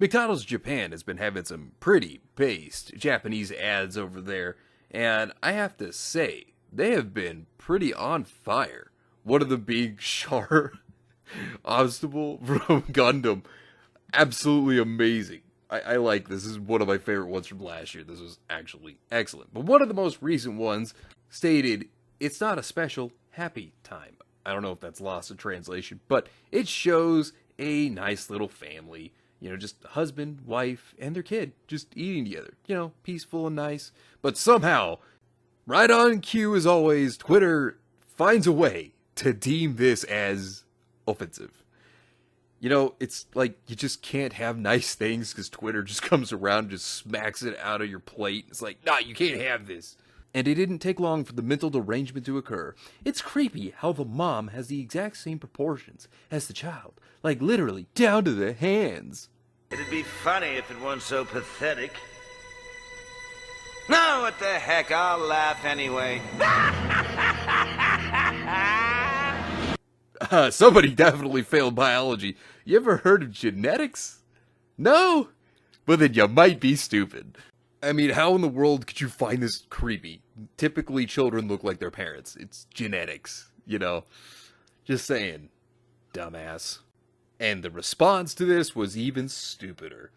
McDonald's Japan has been having some pretty based Japanese ads over there, and I have to say, they have been pretty on fire. One of the big Char obstacle from Gundam, absolutely amazing. I like this. This is one of my favorite ones from last year. This was actually excellent. But one of the most recent ones stated, it's not a special happy time. I don't know if that's lost in translation, but it shows a nice little family. You know, just husband, wife, and their kid just eating together. You know, peaceful and nice. But somehow, right on cue as always, Twitter finds a way to deem this as offensive. You know, it's like you just can't have nice things because Twitter just comes around and just smacks it out of your plate. It's like, nah, you can't have this. And it didn't take long for the mental derangement to occur. It's creepy how the mom has the exact same proportions as the child. Like literally down to the hands. It'd be funny if it weren't so pathetic. No, what the heck, I'll laugh anyway. Somebody definitely failed biology. You ever heard of genetics? No? Well, then you might be stupid. I mean, how in the world could you find this creepy? Typically, children look like their parents. It's genetics, you know? Just saying. Dumbass. And the response to this was even stupider.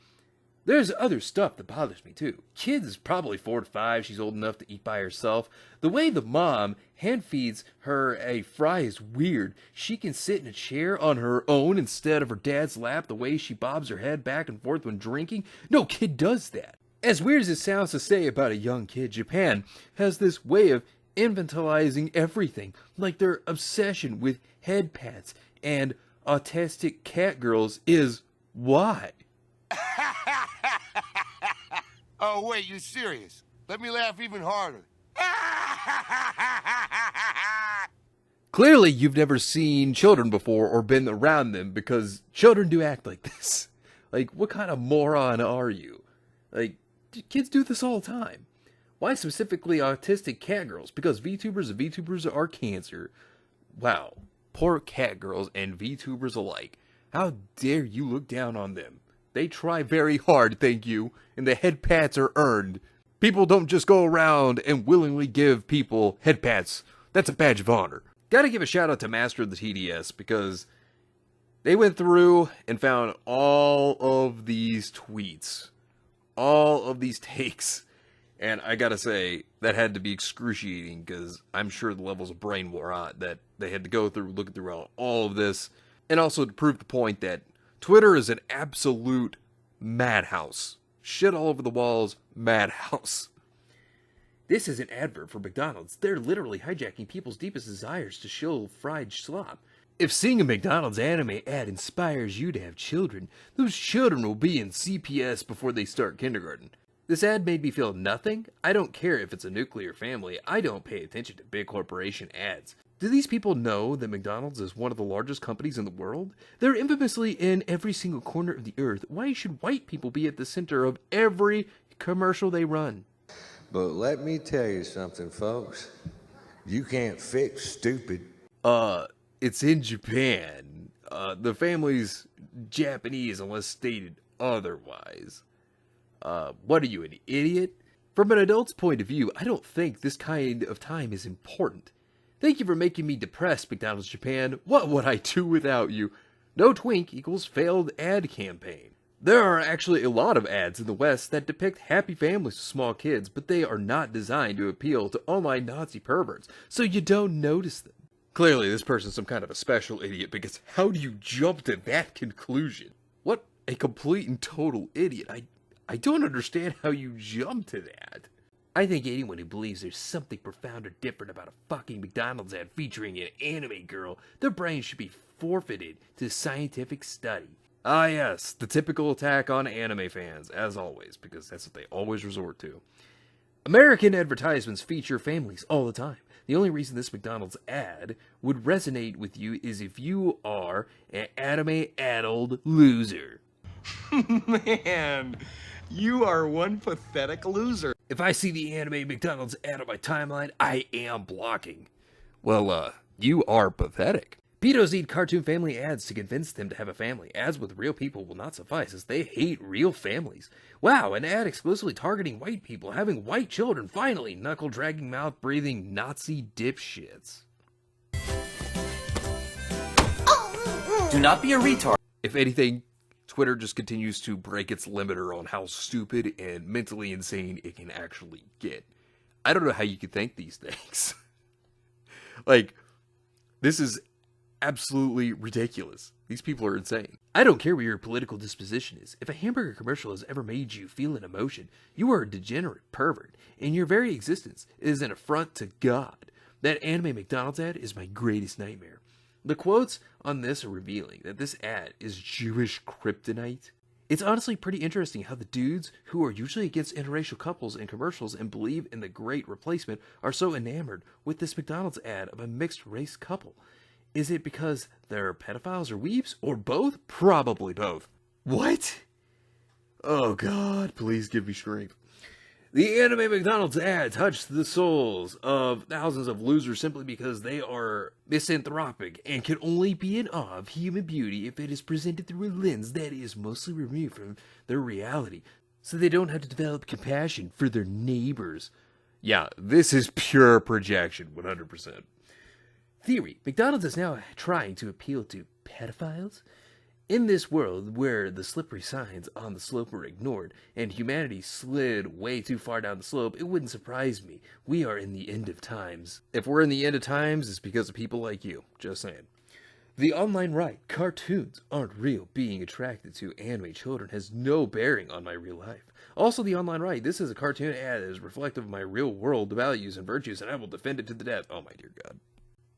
There's other stuff that bothers me too. Kid is probably 4 to 5. She's old enough to eat by herself. The way the mom hand feeds her a fry is weird. She can sit in a chair on her own instead of her dad's lap. The way she bobs her head back and forth when drinking. No kid does that. As weird as it sounds to say about a young kid, Japan has this way of infantilizing everything. Like their obsession with head pats and autistic cat girls is why. Oh, wait, you serious? Let me laugh even harder. Clearly, you've never seen children before or been around them because children do act like this. Like, what kind of moron are you? Like, kids do this all the time. Why specifically autistic cat girls? Because VTubers and VTubers are cancer. Wow. Poor cat girls and VTubers alike. How dare you look down on them? They try very hard, thank you, and the head pats are earned. People don't just go around and willingly give people head pats. That's a badge of honor. Gotta give a shout out to Master of the TDS because they went through and found all of these tweets, all of these takes, and I gotta say, that had to be excruciating because I'm sure the levels of brain wore out that they had to go through looking through all of this, and also to prove the point that Twitter is an absolute madhouse. Shit all over the walls, madhouse. This is an advert for McDonald's. They're literally hijacking people's deepest desires to show fried slop. If seeing a McDonald's anime ad inspires you to have children, those children will be in CPS before they start kindergarten. This ad made me feel nothing. I don't care if it's a nuclear family. I don't pay attention to big corporation ads. Do these people know that McDonald's is one of the largest companies in the world? They're infamously in every single corner of the earth. Why should white people be at the center of every commercial they run? But let me tell you something, folks. You can't fix stupid. It's in Japan. The family's Japanese unless stated otherwise. What are you, an idiot? From an adult's point of view, I don't think this kind of time is important. Thank you for making me depressed, McDonald's Japan. What would I do without you? No twink equals failed ad campaign. There are actually a lot of ads in the West that depict happy families with small kids, but they are not designed to appeal to online Nazi perverts, so you don't notice them. Clearly, this person's some kind of a special idiot, because how do you jump to that conclusion? What a complete and total idiot. I don't understand how you jump to that. I think anyone who believes there's something profound or different about a fucking McDonald's ad featuring an anime girl, their brain should be forfeited to scientific study. Ah yes, the typical attack on anime fans, as always, because that's what they always resort to. American advertisements feature families all the time. The only reason this McDonald's ad would resonate with you is if you are an anime-addled loser. Man, you are one pathetic loser. If I see the anime McDonald's ad on my timeline, I am blocking. Well, you are pathetic. Pedos need cartoon family ads to convince them to have a family. Ads with real people will not suffice, as they hate real families. Wow, an ad exclusively targeting white people, having white children, finally! Knuckle-dragging, mouth-breathing Nazi dipshits. Do not be a retard. If anything, Twitter just continues to break its limiter on how stupid and mentally insane it can actually get. I don't know how you could think these things. Like, this is absolutely ridiculous. These people are insane. I don't care what your political disposition is. If a hamburger commercial has ever made you feel an emotion, you are a degenerate pervert, and your very existence is an affront to God. That anime McDonald's ad is my greatest nightmare. The quotes on this are revealing that this ad is Jewish kryptonite. It's honestly pretty interesting how the dudes who are usually against interracial couples in commercials and believe in the great replacement are so enamored with this McDonald's ad of a mixed race couple. Is it because they're pedophiles or weebs? Or both? Probably both. What? Oh God, please give me strength. The anime McDonald's ad touched the souls of thousands of losers simply because they are misanthropic and can only be in awe of human beauty if it is presented through a lens that is mostly removed from their reality, so they don't have to develop compassion for their neighbors. Yeah, this is pure projection, 100%. Theory: McDonald's is now trying to appeal to pedophiles? In this world where the slippery signs on the slope were ignored and humanity slid way too far down the slope, it wouldn't surprise me. We are in the end of times. If we're in the end of times, it's because of people like you. Just saying. The online right, cartoons aren't real. Being attracted to anime children has no bearing on my real life. Also, the online right, this is a cartoon ad that is reflective of my real world values and virtues, and I will defend it to the death. Oh my dear God.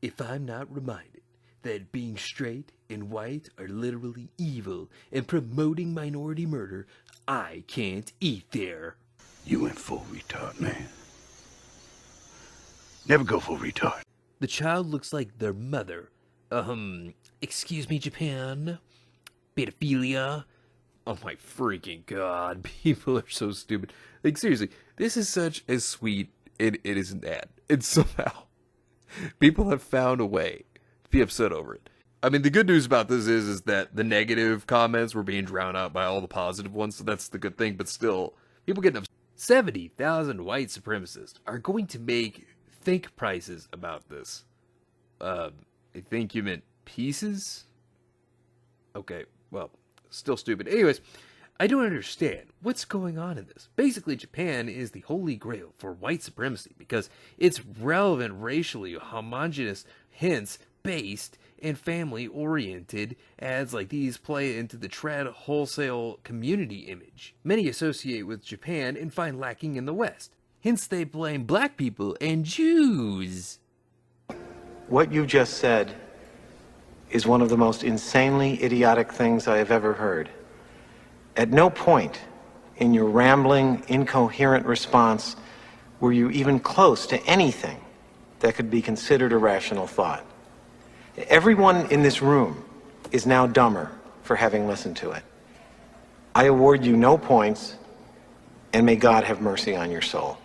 If I'm not reminded that being straight and white are literally evil and promoting minority murder, I can't eat there. You went full retard, man. Never go full retard. The child looks like their mother. Excuse me, Japan? Pedophilia? Oh my freaking God, people are so stupid. Like, seriously, this is such a sweet, it isn't that. And somehow, people have found a way to be upset over it. I mean, the good news about this is that the negative comments were being drowned out by all the positive ones, so that's the good thing, but still, people getting upset. 70,000 white supremacists are going to make think prices about this. I think you meant pieces? Okay, well, still stupid. Anyways, I don't understand what's going on in this. Basically, Japan is the holy grail for white supremacy because it's relevant, racially homogenous, hence based and family-oriented ads like these play into the trad wholesale community image many associate with Japan and find lacking in the West. Hence they blame black people and Jews. What you just said is one of the most insanely idiotic things I have ever heard. At no point in your rambling, incoherent response were you even close to anything that could be considered a rational thought. Everyone in this room is now dumber for having listened to it. I award you no points, and may God have mercy on your soul.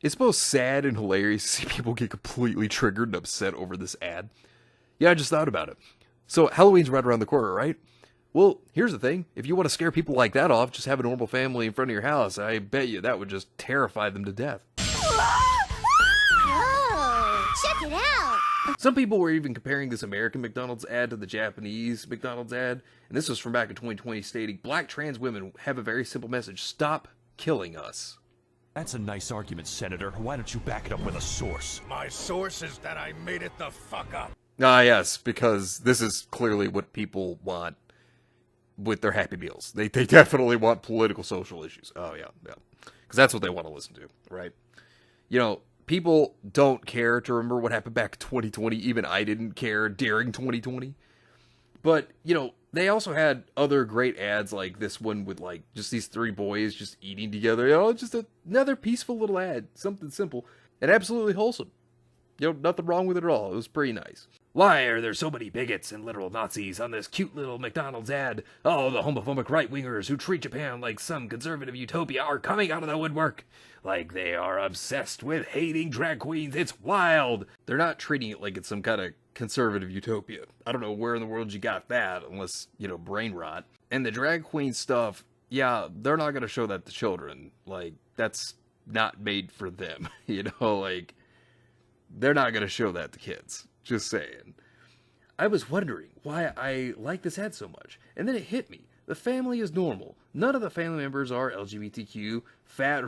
It's both sad and hilarious to see people get completely triggered and upset over this ad. Yeah, I just thought about it. So Halloween's right around the corner, right? Well, here's the thing. If you want to scare people like that off, just have a normal family in front of your house. I bet you that would just terrify them to death. Oh, check it out. Some people were even comparing this American McDonald's ad to the Japanese McDonald's ad, and this was from back in 2020, stating, "Black trans women have a very simple message. Stop killing us." That's a nice argument, Senator. Why don't you back it up with a source? My source is that I made it the fuck up. Ah, yes, because this is clearly what people want with their Happy Meals. They definitely want political social issues. Oh, yeah. Because that's what they want to listen to, right? You know, people don't care to remember what happened back in 2020. Even I didn't care during 2020. But, you know, they also had other great ads like this one with, like, just these three boys just eating together. You know, just another peaceful little ad. Something simple and absolutely wholesome. You know, nothing wrong with it at all. It was pretty nice. Why are there so many bigots and literal Nazis on this cute little McDonald's ad? Oh, the homophobic right-wingers who treat Japan like some conservative utopia are coming out of the woodwork. Like they are obsessed with hating drag queens. It's wild. They're not treating it like it's some kind of conservative utopia. I don't know where in the world you got that, unless, brain rot. And the drag queen stuff, yeah, they're not going to show that to children. Like, that's not made for them, like, they're not going to show that to kids. Just saying. I was wondering why I like this ad so much, and then it hit me. The family is normal. None of the family members are LGBTQ, fat,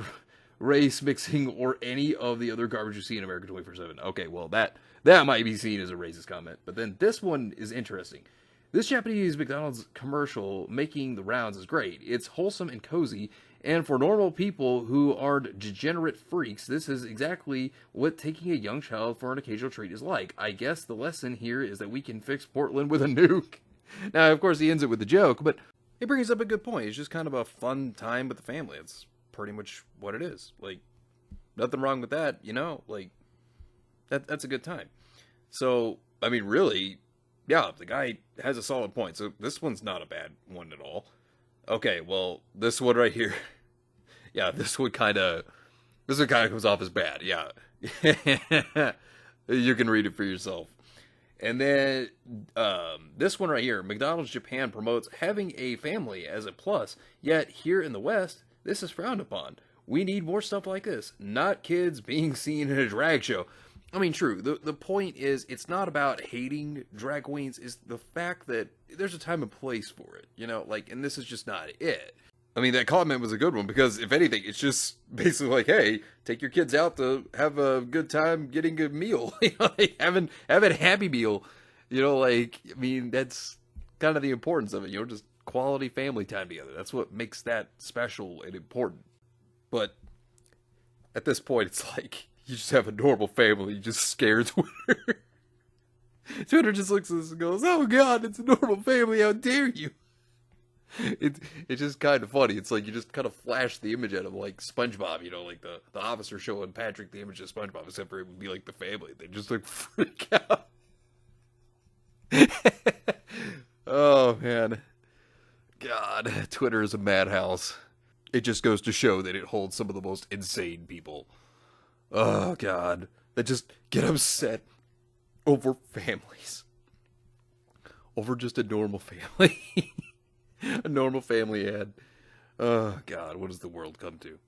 race mixing, or any of the other garbage you see in America 24/7. Okay, well, that might be seen as a racist comment, but then this one is interesting. This Japanese McDonald's commercial making the rounds is great. It's wholesome and cozy, and for normal people who aren't degenerate freaks, this is exactly what taking a young child for an occasional treat is like. I guess the lesson here is that we can fix Portland with a nuke. Now, of course, he ends it with a joke, but it brings up a good point. It's just kind of a fun time with the family. It's pretty much what it is. Like, nothing wrong with that, Like, that's a good time. So, I mean, really, yeah, the guy has a solid point. So this one's not a bad one at all. Okay, well, this one right here. Yeah, this one kind of comes off as bad. Yeah. You can read it for yourself. And then this one right here, McDonald's Japan promotes having a family as a plus, yet here in the West, this is frowned upon. We need more stuff like this, not kids being seen in a drag show. I mean, true. The point is, it's not about hating drag queens. It's the fact that there's a time and place for it, and this is just not it. I mean, that comment was a good one because, if anything, it's just basically like, hey, take your kids out to have a good time getting a meal, having a happy meal, I mean, that's kind of the importance of it, just quality family time together. That's what makes that special and important. But at this point, it's like, you just have a normal family, you just scare Twitter. Twitter just looks at this and goes, oh god, it's a normal family, how dare you? It's just kind of funny. It's like you just kind of flash the image at him like SpongeBob, like the officer showing Patrick the image of SpongeBob, except for it would be like the family. They just like freak out. Oh man. God, Twitter is a madhouse. It just goes to show that it holds some of the most insane people. Oh, God. That just get upset over families. Over just a normal family. A normal family ad. Oh, God. What does the world come to?